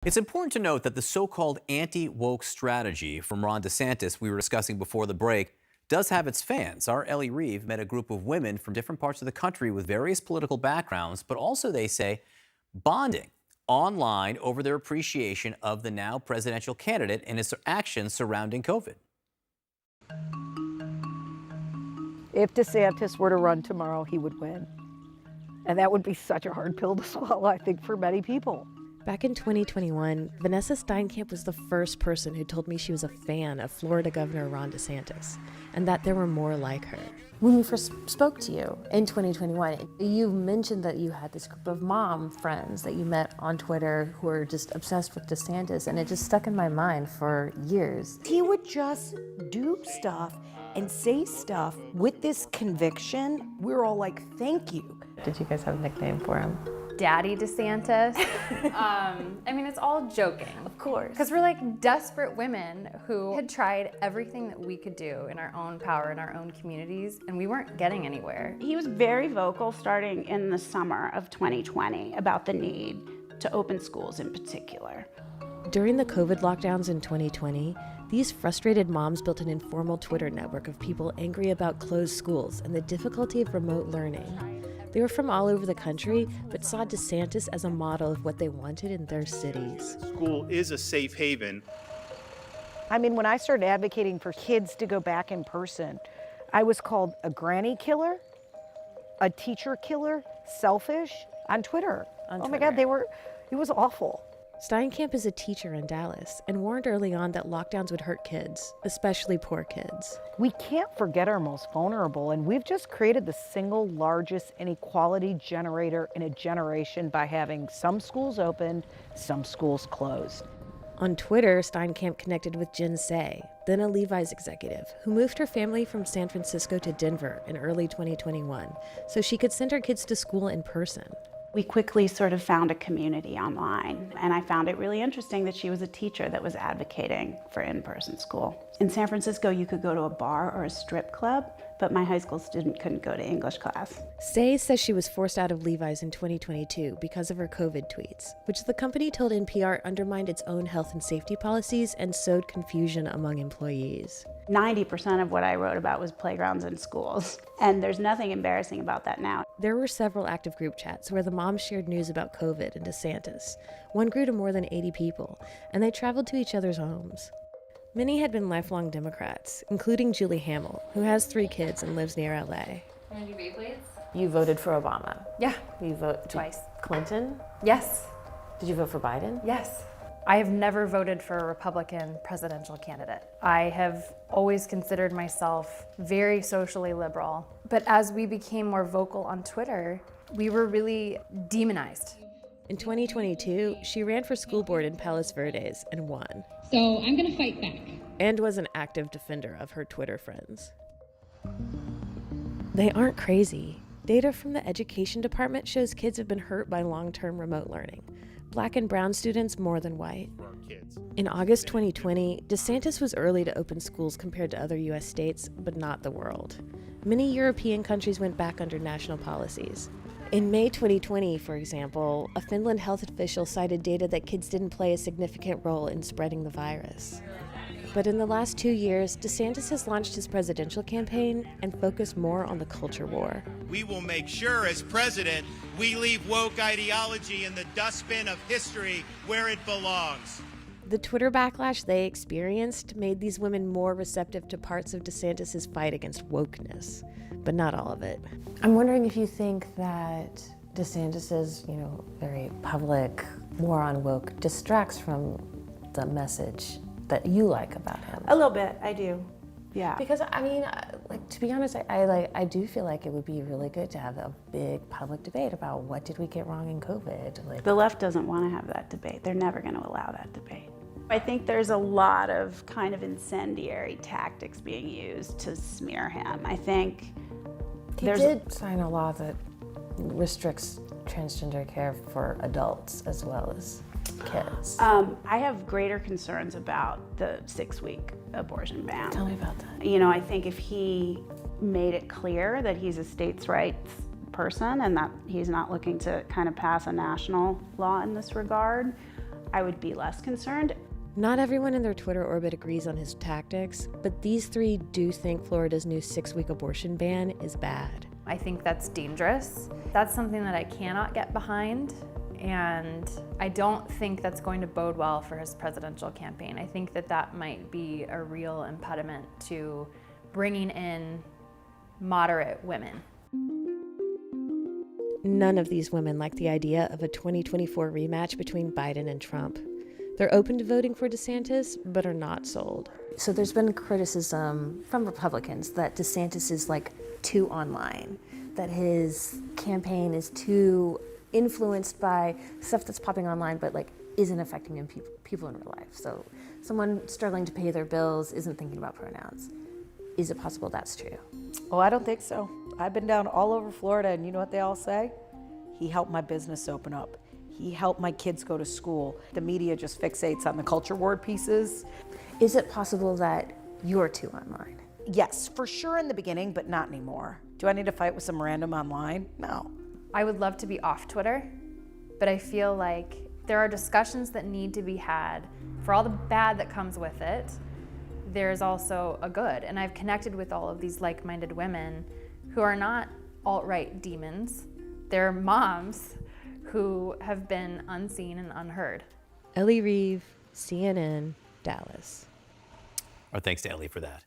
It's important to note that the so-called anti-woke strategy from Ron DeSantis we were discussing before the break does have its fans. Our Elle Reeve met a group of women from different parts of the country with various political backgrounds, but also, they say, bonding online over their appreciation of the now presidential candidate and his actions surrounding COVID. If DeSantis were to run tomorrow, he would win. And that would be such a hard pill to swallow, I think, for many people. Back in 2021, Vanessa Steinkamp was the first person who told me she was a fan of Florida Governor Ron DeSantis, and that there were more like her. When we first spoke to you in 2021, you mentioned that you had this group of mom friends that you met on Twitter who were just obsessed with DeSantis, and it just stuck in my mind for years. He would just do stuff and say stuff with this conviction. We're all like, thank you. Did you guys have a nickname for him? Daddy DeSantis. I mean, it's all joking. Of course. Because we're like desperate women who had tried everything that we could do in our own power, in our own communities, and we weren't getting anywhere. He was very vocal starting in the summer of 2020 about the need to open schools in particular. During the COVID lockdowns in 2020, these frustrated moms built an informal Twitter network of people angry about closed schools and the difficulty of remote learning. They were from all over the country, but saw DeSantis as a model of what they wanted in their cities. School is a safe haven. I mean, when I started advocating for kids to go back in person, I was called a granny killer, a teacher killer, selfish on Twitter. Oh my God, it was awful. Steinkamp is a teacher in Dallas and warned early on that lockdowns would hurt kids, especially poor kids. We can't forget our most vulnerable, and we've just created the single largest inequality generator in a generation by having some schools opened, some schools closed. On Twitter, Steinkamp connected with Jen Say, then a Levi's executive, who moved her family from San Francisco to Denver in early 2021 so she could send her kids to school in person. We quickly sort of found a community online, and I found it really interesting that she was a teacher that was advocating for in-person school. In San Francisco, you could go to a bar or a strip club, but my high school student couldn't go to English class. Say says she was forced out of Levi's in 2022 because of her COVID tweets, which the company told NPR undermined its own health and safety policies and sowed confusion among employees. 90% of what I wrote about was playgrounds and schools, and there's nothing embarrassing about that now. There were several active group chats where the moms shared news about COVID and DeSantis. One grew to more than 80 people, and they traveled to each other's homes. Many had been lifelong Democrats, including Julie Hamill, who has 3 kids and lives near LA. Can I do Beyblades? You voted for Obama. Yeah. You voted Twice. Clinton? Yes. Did you vote for Biden? Yes. I have never voted for a Republican presidential candidate. I have always considered myself very socially liberal. But as we became more vocal on Twitter, we were really demonized. In 2022, she ran for school board in Palos Verdes and won. So I'm gonna fight back. And was an active defender of her Twitter friends. They aren't crazy. Data from the education department shows kids have been hurt by long-term remote learning. Black and brown students more than white. In August 2020, DeSantis was early to open schools compared to other US states, but not the world. Many European countries went back under national policies. In May 2020, for example, a Finland health official cited data that kids didn't play a significant role in spreading the virus. But in the last 2 years, DeSantis has launched his presidential campaign and focused more on the culture war. We will make sure, as president, we leave woke ideology in the dustbin of history where it belongs. The Twitter backlash they experienced made these women more receptive to parts of DeSantis' fight against wokeness, but not all of it. I'm wondering if you think that DeSantis's, very public war on woke distracts from the message that you like about him. A little bit, I do. Yeah. Because I mean, to be honest, I do feel like it would be really good to have a big public debate about what did we get wrong in COVID. The left doesn't want to have that debate. They're never going to allow that debate. I think there's a lot of kind of incendiary tactics being used to smear him. I think he did sign a law that restricts transgender care for adults as well as kids. I have greater concerns about the 6-week abortion ban. Tell me about that. I think if he made it clear that he's a states' rights person and that he's not looking to kind of pass a national law in this regard, I would be less concerned. Not everyone in their Twitter orbit agrees on his tactics, but these three do think Florida's new 6-week abortion ban is bad. I think that's dangerous. That's something that I cannot get behind, and I don't think that's going to bode well for his presidential campaign. I think that that might be a real impediment to bringing in moderate women. None of these women like the idea of a 2024 rematch between Biden and Trump. They're open to voting for DeSantis, but are not sold. So there's been criticism from Republicans that DeSantis is like too online, that his campaign is too influenced by stuff that's popping online, but like isn't affecting people in real life. So someone struggling to pay their bills isn't thinking about pronouns. Is it possible that's true? Oh, I don't think so. I've been down all over Florida, and you know what they all say? He helped my business open up. He helped my kids go to school. The media just fixates on the culture war pieces. Is it possible that you're too online? Yes, for sure in the beginning, but not anymore. Do I need to fight with some random online? No. I would love to be off Twitter, but I feel like there are discussions that need to be had. For all the bad that comes with it, there's also a good. And I've connected with all of these like-minded women who are not alt-right demons. They're moms who have been unseen and unheard. Elle Reeve, CNN, Dallas. Our thanks to Ellie for that.